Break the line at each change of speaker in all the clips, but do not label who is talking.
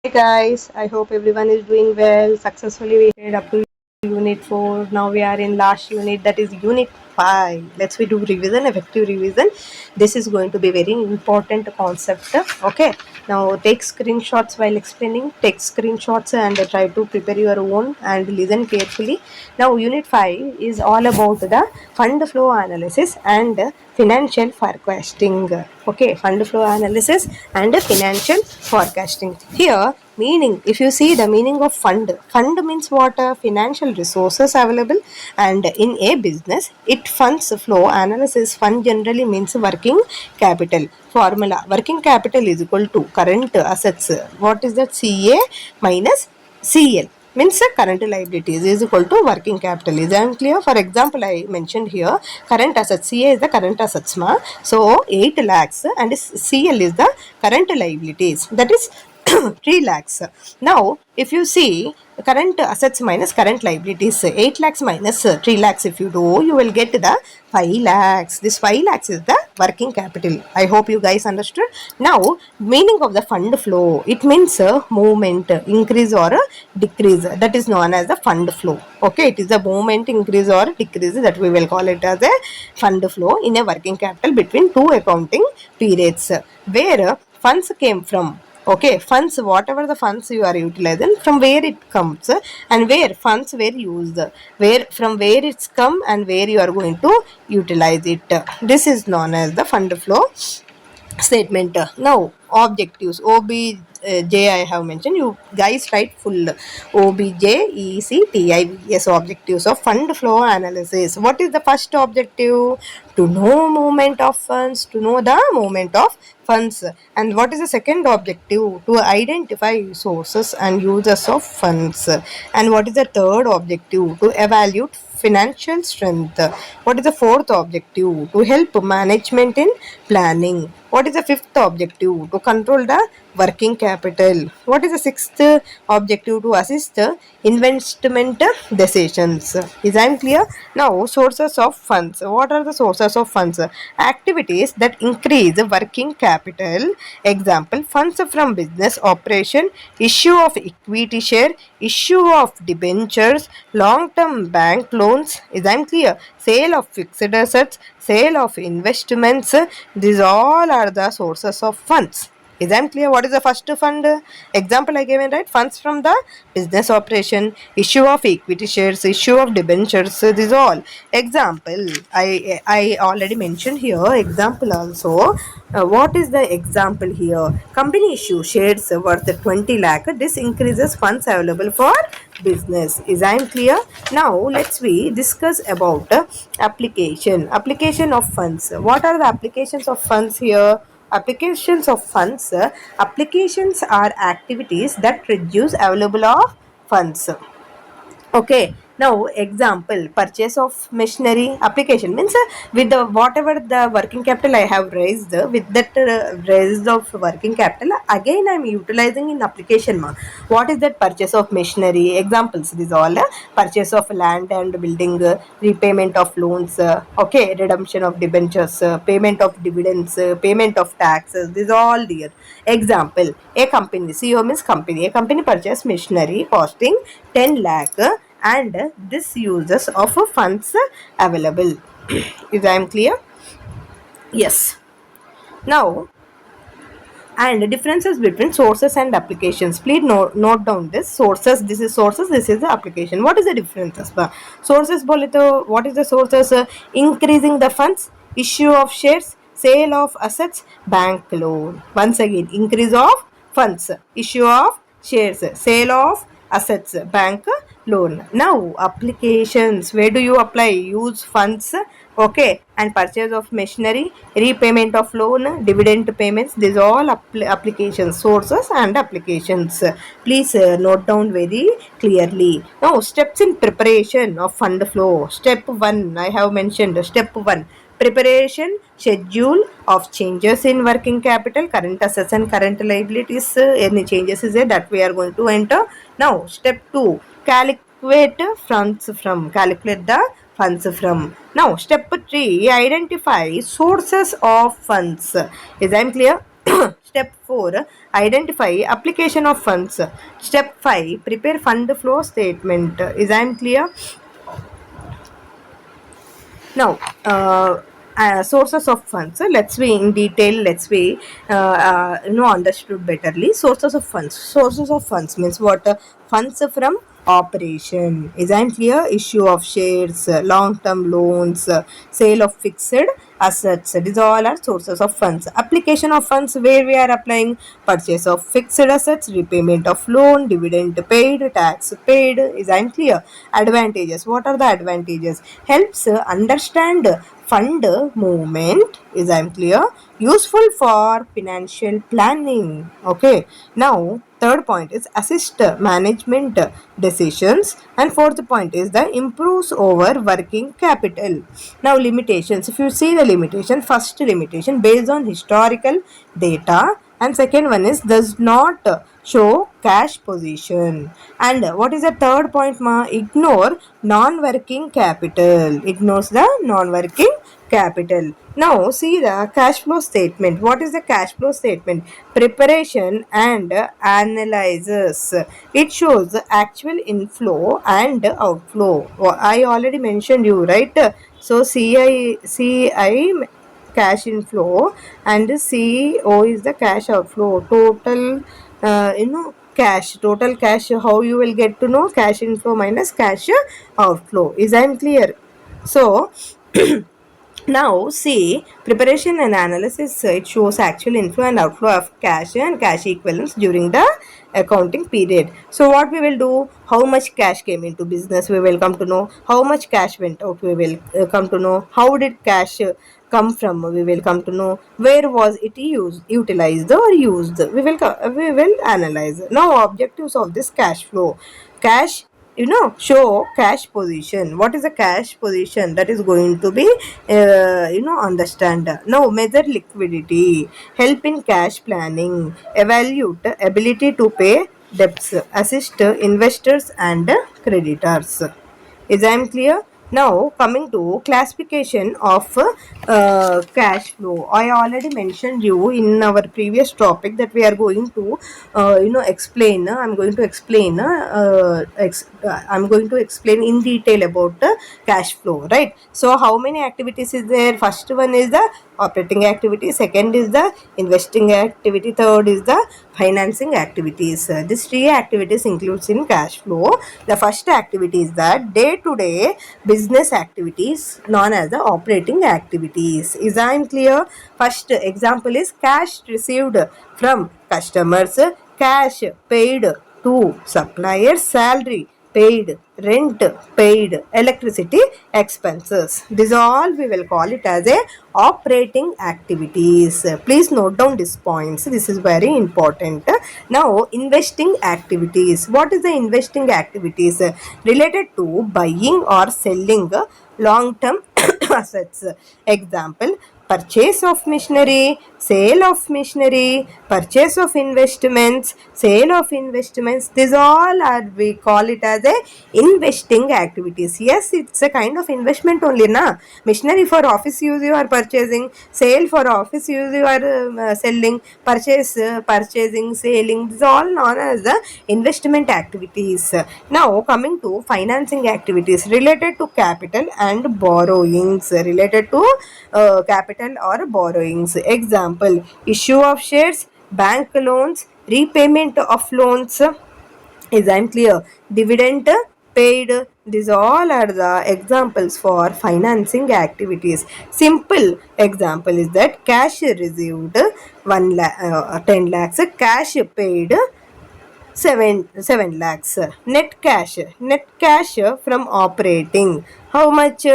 Hi guys, I hope everyone is doing well. Successfully we headed up to unit 4. Now we are in last unit, that is unit 5. Let's we do revision, effective revision. This is going to be very important concept. Okay. Now take screenshots while explaining. Take screenshots and try to prepare your own and listen carefully. Now unit 5 is all about the fund flow analysis and financial forecasting. Okay, fund flow analysis and financial forecasting. Here meaning, if you see the meaning of fund means what? Financial resources available, and in a business it funds flow analysis. Fund generally means working capital. Formula: working capital is equal to current assets. What is that? CA minus CL means current liabilities is equal to working capital. Is that clear? For example, I mentioned here current assets. CA is the current assets, so 8 lakhs, and CL is the current liabilities, that is 3 lakhs. Now if you see current assets minus current liabilities, 8 lakhs minus 3 lakhs, if you do, you will get the 5 lakhs. This 5 lakhs is the working capital. I hope you guys understood. Now meaning of the fund flow, it means movement, increase or decrease, that is known as the fund flow. Okay, it is a movement, increase or decrease, that we will call it as a fund flow in a working capital between two accounting periods, where funds came from. Okay, funds, whatever the funds you are utilizing, from where it comes and where funds were used, where from where it's come and where you are going to utilize it. This is known as the fund flow statement. Now objectives, OBJ I have mentioned, you guys write full. OBJECTIVS, objectives of fund flow analysis. What is the first objective? To know movement of funds, to know the movement of funds. And what is the second objective? To identify sources and users of funds. And what is the third objective? To evaluate financial strength. What is the fourth objective? To help management in planning. What is the fifth objective? To control the working capital. What is the sixth objective? To assist investment decisions. Is that clear? Now, sources of funds. What are the sources of funds? Activities that increase working capital. Example: funds from business operation, issue of equity share, issue of debentures, long-term bank loans. Is that clear? Sale of fixed assets, sale of investments. These all are the sources of funds. Is that clear? What is the first fund? Example I gave, right? Funds from the business operation, issue of equity shares, issue of debentures. These all. Example I already mentioned here. Example also. What is the example here? Company issue shares worth 20 lakh. This increases funds available for business. Is that clear? Now let's we discuss about application of funds. What are the applications of funds here? Applications of funds. Applications are activities that reduce available of funds. Okay, now example: purchase of machinery. Application means with the whatever the working capital I have raised, with that raised of working capital, again I am utilizing in application. What is that? Purchase of machinery. Examples: these all purchase of land and building, repayment of loans, okay, redemption of debentures, payment of dividends, payment of taxes. These all there. Example: a company, CEO means company. A company purchase machinery costing 10 lakh, and this uses of funds available. Is I am clear? Yes. Now, and differences between sources and applications. Please note down this. Sources, this is sources, this is the application. What is the difference? Sources बोले तो what is the sources? Increasing the funds, issue of shares, sale of assets, bank loan. Once again, increase of funds, issue of shares, sale of assets, bank loan. Now applications, where do you apply? Use funds, okay, and purchase of machinery, repayment of loan, dividend payments. These all applications, sources and applications. Please note down very clearly. Now steps in preparation of fund flow. Step 1 I have mentioned. Step 1: preparation schedule of changes in working capital, current assets and current liabilities. Any changes is there, that we are going to enter. Now step 2: calculate funds from. Calculate the funds from. Now step 3: identify sources of funds. Is that clear? Step 4, identify application of funds. Step 5, prepare fund flow statement. Is I am clear? Now, sources of funds. Let's be in detail. Let's be understood betterly. Sources of funds. Sources of funds means what? Funds from operation. Is I clear? Issue of shares, long-term loans, sale of fixed assets. These all are sources of funds. Application of funds where we are applying purchase of fixed assets, repayment of loan, dividend paid, tax paid. Is I clear? Advantages. What are the advantages? Helps understand fund movement. Is I clear? Useful for financial planning. Okay. Now third point is assist management decisions, and fourth point is the improves over working capital. Now limitations. If you see the limitation, first limitation based on historical data, and second one is does not show cash position. And what is the third point, ma? Ignore non-working capital. Ignores the non-working capital. Now see the cash flow statement. What is the cash flow statement? Preparation and analysis. It shows the actual inflow and outflow. I already mentioned you, right? So CI cash inflow and CO is the cash outflow. Total total cash. How you will get to know? Cash inflow minus cash outflow. Is I am clear? So now see preparation and analysis. It shows actual inflow and outflow of cash and cash equivalents during the accounting period. So what we will do? How much cash came into business? We will come to know. How much cash went out? We will come to know. How did cash come from? We will come to know. Where was it utilized or used? We will analyze. Now objectives of this cash flow. Cash, show cash position. What is the cash position? That is going to be understand. Now measure liquidity, help in cash planning, evaluate ability to pay debts, assist investors and creditors. Is I am clear? Now coming to classification of cash flow. I already mentioned you in our previous topic that we are going to explain. I'm going to explain. I'm going to explain in detail about cash flow, right? So how many activities is there? First one is the operating activity, second is the investing activity, third is the financing activities. These three activities includes in cash flow. The first activity is the day-to-day business activities known as the operating activities. Is I am clear? First example is cash received from customers, cash paid to suppliers, salary paid, rent paid, electricity expenses. This all we will call it as a operating activities. Please note down these points. This is very important. Now investing activities. What is the investing activities? Related to buying or selling long term assets. Example, purchase of machinery, sale of machinery, purchase of investments, sale of investments. These all are, we call it as a investing activities. Yes, it's a kind of investment only, na. Machinery for office use you are purchasing, sale for office use you are selling, purchasing, selling. These all known as the investment activities. Now coming to financing activities related to capital and borrowings. Related to capital or borrowings. Example, issue of shares, bank loans, repayment of loans. Is I clear? Dividend paid. These all are the examples for financing activities. Simple example is that cash received 10 lakhs, cash paid 7 lakhs. Net cash from operating. How much?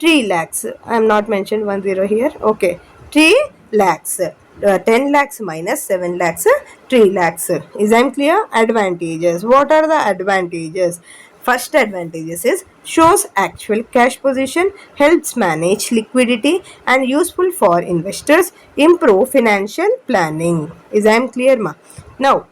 3 lakhs. I am not mentioned 10 here. Okay, 3 lakhs. 10 lakhs minus 7 lakhs, 3 lakhs. Is I clear? Advantages. What are the advantages? First advantages is shows actual cash position, helps manage liquidity and useful for investors, improve financial planning. Is I clear, ma? Now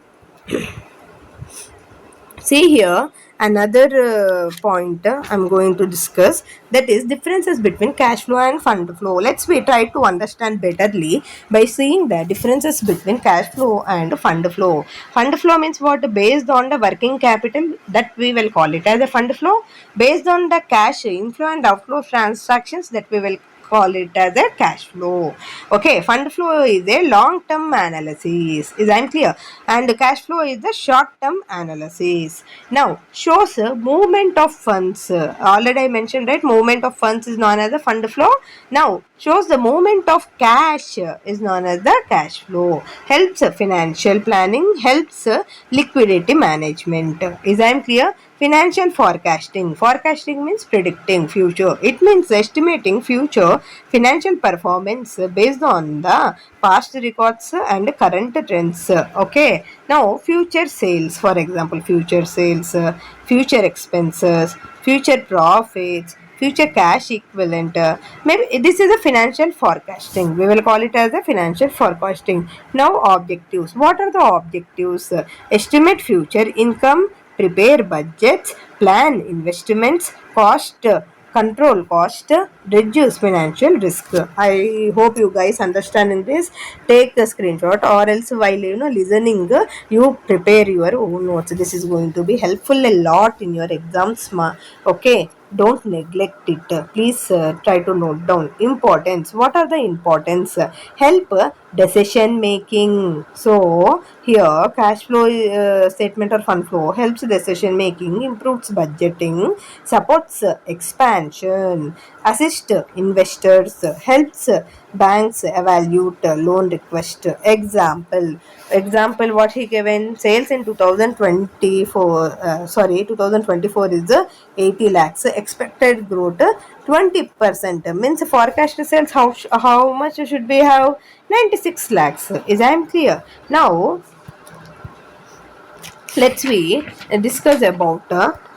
see here, another point I'm going to discuss, that is differences between cash flow and fund flow. Let's we try to understand betterly by seeing the differences between cash flow and fund flow. Fund flow means what? Based on the working capital, that we will call it as a fund flow. Based on the cash inflow and outflow transactions, that we will call it as a cash flow. Okay, fund flow is a long term analysis, is I'm clear, and cash flow is the short term analysis. Now shows movement of funds. Already I mentioned, right, movement of funds is known as the fund flow. Now shows the movement of cash is known as the cash flow. Helps financial planning, helps liquidity management, is I'm clear. Financial forecasting. Forecasting means predicting future. It means estimating future financial performance based on the past records and current trends. Okay. Now, future sales, for example, future sales, future expenses, future profits, future cash equivalent. Maybe this is a financial forecasting. We will call it as a financial forecasting. Now, objectives. What are the objectives? Estimate future income, prepare budgets, plan investments, control cost, reduce financial risk. I hope you guys understand in this. Take the screenshot, or else while listening, you prepare your own notes. This is going to be helpful a lot in your exams. Okay, don't neglect it. Please try to note down importance. What are the importance? Help decision making. So here cash flow statement or fund flow helps decision making, improves budgeting, supports expansion, assist investors, helps banks evaluate loan request. Example what he given, sales in 2024, 2024 is 80 lakhs, expected growth 20%, means forecast sales, how much should we have? 96 lakhs, is I'm clear. Now let's we discuss about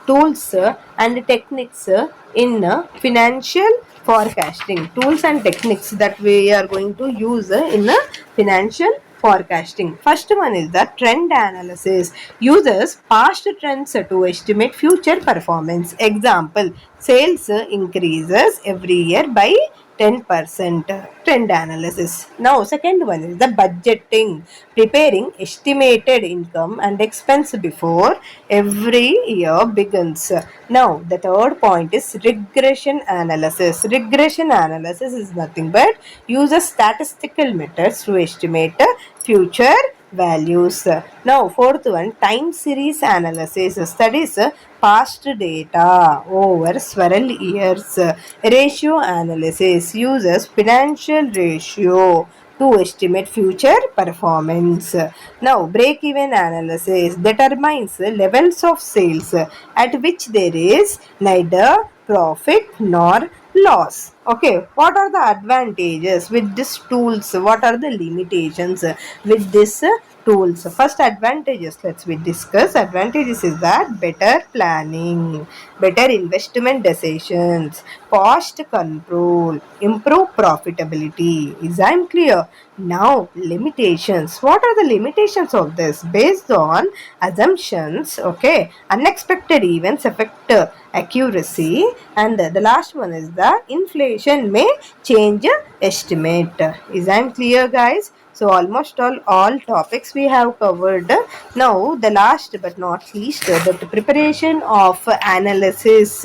tools and techniques in financial forecasting. Tools and techniques that we are going to use in financial forecasting. First one is the trend analysis. Uses past trends to estimate future performance. Example, sales increases every year by 10%, trend analysis. Now, second one is the budgeting, preparing estimated income and expense before every year begins. Now, the third point is regression analysis. Regression analysis is nothing but uses statistical methods to estimate future values. Now, fourth one, time series analysis, studies past data over several years. Ratio analysis uses financial ratio to estimate future performance. Now, break-even analysis determines levels of sales at which there is neither profit nor loss. Okay, what are the advantages with these tools? What are the limitations with this tools? First, advantages, let's we discuss. Advantages is that better planning, better investment decisions, cost control, improve profitability. Is I'm clear? Now, limitations. What are the limitations of this? Based on assumptions, okay, unexpected events affect accuracy, and the last one is the inflation may change estimate. Is I'm clear, guys? So almost all topics we have covered. Now the last but not least, the preparation of analysis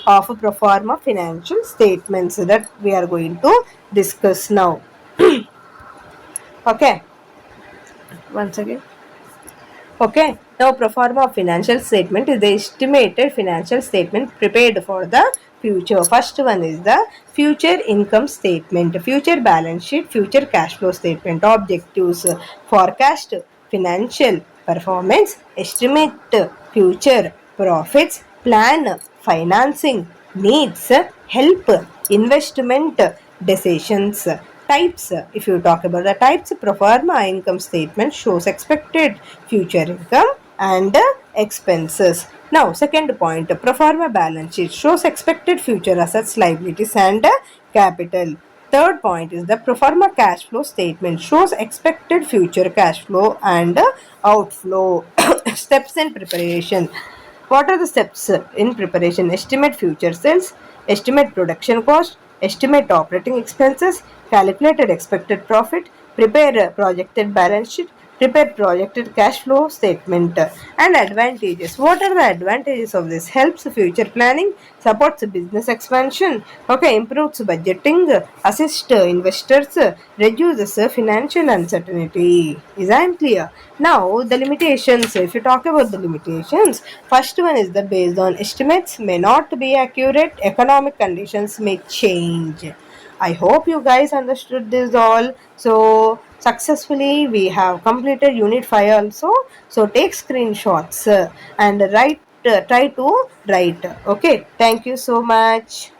of pro forma financial statements that we are going to discuss now. Okay, once again. Okay, now pro forma financial statement is the estimated financial statement prepared for the future. First one is the future income statement, future balance sheet, future cash flow statement. Objectives, forecast financial performance, estimate future profits, plan financing needs, help investment decisions. Types, if you talk about the types, pro forma income statement shows expected future income and expenses. Now, second point, pro forma balance sheet shows expected future assets, liabilities and capital. Third point is the pro forma cash flow statement shows expected future cash flow and outflow. Steps in preparation. What are the steps in preparation? Estimate future sales, estimate production cost, estimate operating expenses, calculated expected profit, prepare a projected balance sheet, prepare projected cash flow statement. And advantages. What are the advantages of this? Helps future planning, supports business expansion, okay, improves budgeting, assists investors, reduces financial uncertainty. Is that clear? Now the limitations. If you talk about the limitations, first one is the based on estimates may not be accurate, economic conditions may change. I hope you guys understood this all. So successfully we have completed unit 5 also. So take screenshots and write, try to write. Okay, thank you so much.